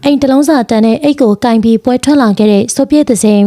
အိမ်တလုံးစာတန်းနဲ့အိတ်ကိုကင်ပြီးပွဲထွက်လာခဲ့တဲ့ဆိုဗီယက်သစဉ်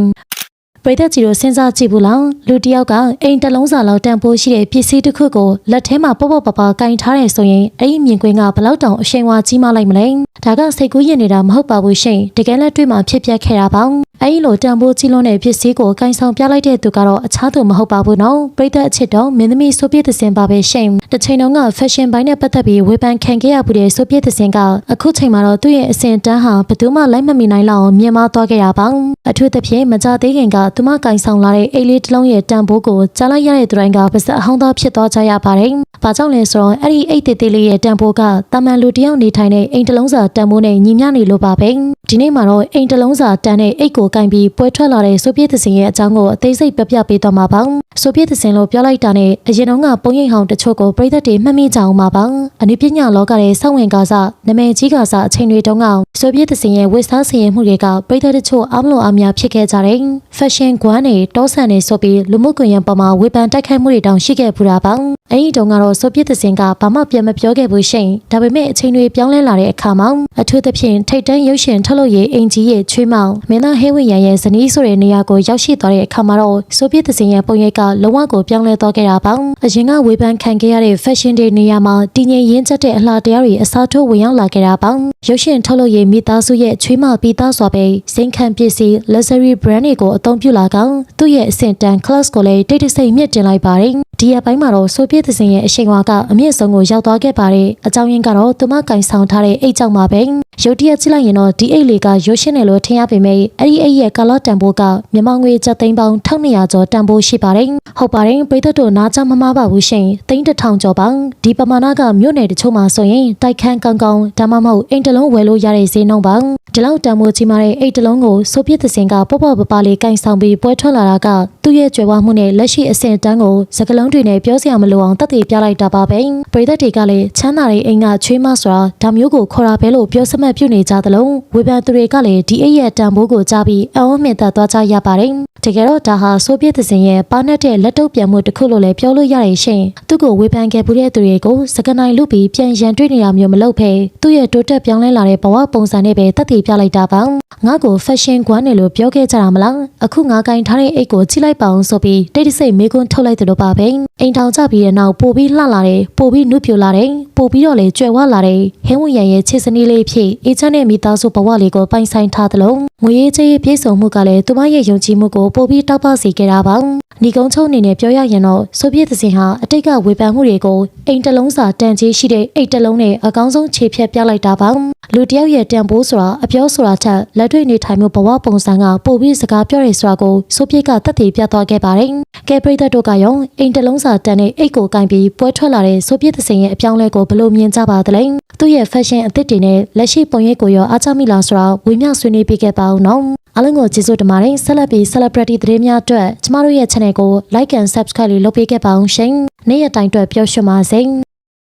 ပရိသတ်ကြီးတို့စဉ်းစားကြည့်ဘူးလားလူတယောက်ကအိမ်တလုံးစာလောက်တန်ဖိုးရှိတဲ့ပစ္စည်းတစ်ခုကိုလက်ထဲမှာပေါ့ပေါ့ပါပါကင်ထားတယ်ဆိုရင်အဲ့ဒီမြင်ကွင်းကဘလောက်တောင်အရှိန်ဝါကြီးမလိုက်မလဲဒါကစိတ်ကူးရင်နေတာမဟုတ်ပါဘူးရှင်တကယ်လက်တွေ့မှာဖြစ်ပျက်ခဲ့တာပါအဲ့ဒီလိုတန်ဖိုးကြီးလွန်းတဲ့ပစ္စည်းကိုကင်ဆောင်ပြလိုက်တဲ့သူကတော့အခြားသူမဟုတ်ပါဘူးနော်ပရိသတ်အချစ်တော်မင်းသမီးဆိုဗီယက်သစဉ်ပါပဲရှင်တစ်ချိန်တုန်းက fashion ဘိုင်းနဲ့ပတ်သက်ပြီးဝေဖန်ခံခဲ့ရမှုတဲ့ဆိုဗီယက်သစဉ်ကအခုချိန်မှာတော့သူ့ရဲ့အစဉ်တန်းဟာဘယ်သူမှလိုက်မမီနိုင်လောက်အောင်မြင်မာသွားခဲ့တာပါအထူးသဖြင့်မကြသေးခင်ကသူမကင်ဆောင်လာတဲ့အိတ်လေးတစ်လုံးရဲ့တန်ဖိုးကိုကြားလိုက်ရတဲ့သူတိုင်းကပါစက်အဟောင်းသားဖြစ်သွားကြရပါတယ်။ဘာကြောင့်လဲဆိုတော့အဲ့ဒီအိတ်သေးသေးလေးရဲ့တန်ဖိုးကတာမန်လူတယောက်နေထိုင်တဲ့အိမ်တစ်လုံးစာတန်ဖိုးနဲ့ညီမျှနေလို့ပါပဲ။ဒီနေ့မှာတော့အိမ်တစ်လုံးစာတန်တဲ့အိတ်ကိုကင်ပြီးပွဲထွက်လာတဲ့ဆိုဗီယက်သစဉ်ရဲ့အကြောင်းကိုအသေးစိတ်ပြပြပေးသွားမှာပါ။ဆိုဗီယက်သစဉ်လို့ပြောလိုက်တာနဲ့အရင်တုန်းကပုံရိပ်ဟောင်းတချို့ကိုပြည်သက်တွေမှတ်မိကြအောင်ပါပါ။အနည်းပညာလောကရဲ့စောင့်ဝင်ကားစားနာမည်ကြီးကားစားအချိန်တွေတုန်းကဆိုဗီယက်သစဉ်ရဲ့ဝတ်စားစည်ရမှုတွေကပြည်သက်တချို့အားမလို့အားများဖြစ်ခဲ့ကြတယ်။ fashion ကွမ်းတွေတောဆန်တွေဆိုပြီးလူမှုကွန်ရက်ပေါ်မှာဝေဖန်တိုက်ခိုက်မှုတွေတောင်ရှိခဲ့ပူတာပါအဲ့ဒီတုန်းကတော့ဆိုဗီယက်သစဉ်ကဘာမှပြန်မပြောခဲ့ဘူးရှင်ဒါပေမဲ့အချိန်တွေပြောင်းလဲလာတဲ့အခါမှာအထူးသဖြင့်ထိတ်တန်းရုပ်ရှင်ထုတ်လုပ်ရေးအင်ဂျီရဲ့ချွေးမောင်မင်းသားဟဲဝီယန်ရဲ့ဇနီးဆိုတဲ့နေရာကိုရောက်ရှိသွားတဲ့အခါမှာတော့ဆိုဗီယက်သစဉ်ရဲ့ပုံရိပ်ကလုံးဝကိုပြောင်းလဲသွားခဲ့တာပါအရင်ကဝေဖန်ခံခဲ့ရတဲ့ fashion တွေနေရာမှာတည်ငြိမ်ရင်းချက်တဲ့အလှတရားတွေအစားထိုးဝင်ရောက်လာခဲ့တာပါရုပ်ရှင်ထုတ်လုပ်ရေးမိသားစုရဲ့ချွေးမောင်ပြီးသားစွာပဲစိန်ခံပစ္စည်း luxury brand တွေကိုအသုံးပြုလာကောင်သူ့ရဲ့အဆင့်တန်း class ကိုလည်းတိတ်တဆိတ်မြင့်တင်လိုက်ပါတယ်ဒီအပိုင်းမှာတော့ဆိုဗီယက်သစဉ်ရဲ့အရှိန်အဝါကအမြင့်ဆုံးကိုရောက်သွားခဲ့ပါတယ်အကြောင်းရင်းကတော့သူမကင်ဆောင်ထားတဲ့အိတ်ကြောင့်ပါပဲရုတ်တရက်ကြည့်လိုက်ရင်တော့ဒီအိတ်လေးကရုပ်ရှင်နယ်လို့ထင်ရပေမဲ့အဲ့ဒီအိတ်ရဲ့ကာလာတန်ဖိုးကမြန်မာငွေကျပ်သိန်းပေါင်း1200ကျော်တန်ဖိုးရှိပါတယ်ဟုတ်ပါတယ်ပြည်သက်တို့နားကြမမှားပါဘူးရှင်သိန်း1000ကျော်ပါဒီပမာဏကမြို့နယ်တချို့မှာဆိုရင်တိုက်ခန်းကောင်းကောင်းဒါမှမဟုတ်အိမ်တစ်လုံးဝယ်လို့ရတဲ့ဈေးနှုန်းပါဒီလောက်တန်ဖိုးကြီးမားတဲ့အိတ်တစ်လုံးကိုဆိုဗီယက်သစဉ်ကပေါ့ပေါ့ပပလေးကင်ဆောင်ပြီးပွဲထွက်လာတာကသူ့ရဲ့ကြွယ်ဝမှုနဲ့လက်ရှိအဆင့်တန်းကိုစကလုံးတွေနဲ့ပြောစရာမလိုအောင်တတ်သိပြလိုက်တာပါပဲပြည်သက်တွေကလည်းချမ်းသာတဲ့အိမ်ကချွေးမဆိုတာဒါမျိုးကိုခေါ်တာပဲလို့ပြောစမှတ်ပြုနေကြသလိုဝေဖန်သူတွေကလည်းဒီအိတ်ရဲ့တန်ဖိုးကိုကြားပြီးအံ့ဩမြင့်သက်သွားကြရပါတယ်တကယ်တော့ဒါဟာဆိုဗီယက်သစဉ်ရဲ့ပါနတ်တဲ့လက်တုပ်ပြန်မှုတစ်ခုလို့လည်းပြောလို့ရတယ်ရှင်သူ့ကိုဝေဖန်ခဲ့ပူတဲ့သူတွေကိုစကနိုင်လူပြီးပြန်ရန်တွေ့နေတာမျိုးမလုပ်ဖဲသူ့ရဲ့တိုးတက်ပြောင်းလဲလာတဲ့ဘဝပုံစံနဲ့ပဲတတ်သိပြလိုက်တာပါငါ့ကို fashion ကွမ်းတယ်လို့ပြောခဲ့ကြတာမလားအခုငါကင်ထားတဲ့အိတ်ကိုကြည့်လိုက်ပါအောင်ဆိုပြီးတိတ်တဆိတ်မေးခွန်းထုတ်လိုက်တယ်လို့ပါပဲအိမ်ထောင်ကြပြီးတဲ့နောက်ပို့ပြီးလှလာတယ်ပို့ပြီးနုပြိုလာတယ်ပို့ပြီးတော့လေကြွယ်ဝလာတယ်ဟင်းဝရံရဲ့ချစ်စနီးလေးဖြစ်အေးချမ်းတဲ့မိသားစုဘဝလေးကိုပိုင်ဆိုင်ထားသလိုငွေရေးကြေးရေးပြည့်စုံမှုကလည်းသူမရဲ့ယုံကြည်မှုကိုပို့ပြီးတောက်ပစေခဲ့တာပါဒီကုန်းချုံအနေနဲ့ပြောရရင်တော့ဆိုဗီယက်သစဉ်ဟာအတိတ်ကဝေဖန်မှုတွေကိုအိမ်တစ်လုံးစာတန်ကြီးရှိတဲ့အိတ်တစ်လုံးနဲ့အကောင်းဆုံးခြေဖြတ်ပြလိုက်တာပါလူတယောက်ရဲ့တန်ဖိုးဆိုတာအပြောဆိုတာထက်လက်တွေ့နေထိုင်မှုဘဝပုံစံကပို့ပြီးစကားပြောရဲဆိုတာကိုဆိုဗီယက်ကသက်သေပြသွားခဲ့ပါတယ်ကဲပရိသတ်တို့ကရောအိမ်တစ်လုံးစာတန်တဲ့အိတ်ကိုကင်ပြီးပွဲထွက်လာတဲ့ဆိုဗီယက်သစဉ်ရဲ့အပြောင်းလဲကိုဘယ်လိုမြင်ကြပါသလဲသူ့ရဲ့ fashion အသစ်တွေနဲ့လက်ရှိပုံရိပ်ကိုရောအားချမိလားဆိုတာဝေမျှဆွေးနွေးပေးခဲ့ပါဦးနော်အားလုံးကိုကျေးဇူးတင်ပါတယ်ဆက်လက်ပြီး celebrity သတင်းများအတွက်ကျမတို့ရဲ့ channel ကို like and subscribe လုပ်ပေးခဲ့ပါအောင်ရှင်နေ့ရက်တိုင်းအတွက်ပျော်ရွှင်ပါစေ